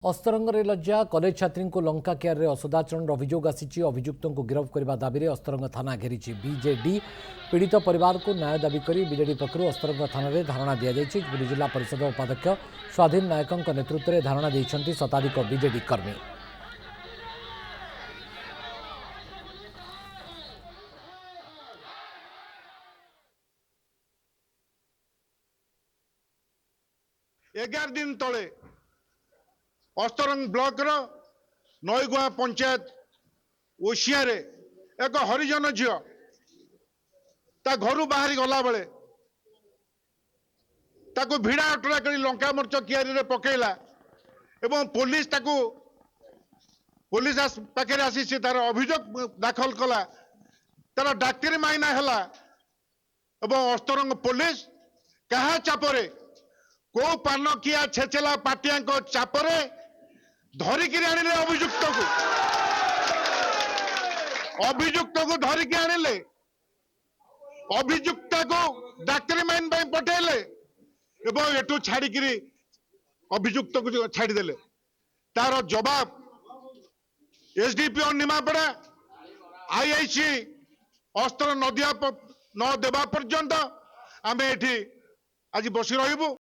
अस्तरंगे लज्जा कॉलेज छात्री को लंका केयर असदाचरण अभियोग आसी अभियुक्त गिरफ्त करने दाबी में अस्तरंग थाना घेरी बीजेडी पीड़ित परिवार को न्याय दाबी कर बीजेडी पक्षर अस्तरंग थाना धारणा दी जाएगी। पुरी जिला परिषद उपाध्यक्ष स्वाधीन नायकों नेतृत्व में धारणा देते शताधिक बीजेडी कर्मी। एगार दिन तले अस्तरंग ब्लॉक नईगुआ पंचायत ओशिया एक हरिजन झील ता घर बाहरी गला बेले ताको भिड़ा अटरा कर लंका मर्च कियारी पकेला एवं पुलिस पाखे आसी तार अभियोग दाखल कला तार डाक्तरी माइना है एवं अस्तरंग पुलिस क्या चापरे को पान किया छेचेला पाटिया चापरे धरिकी आनिले अभियुक्त को धरिकी आनिले अभियुक्त को डाक्तरी माइन पठेले एवं एटू छाड़ी अभियुक्त को छाड़देले तार जवाब एसडीपीओ निमापड़ा आईआईसी अस्त्र न देवा पर्यंत आम एठी आज बसी रहिबु।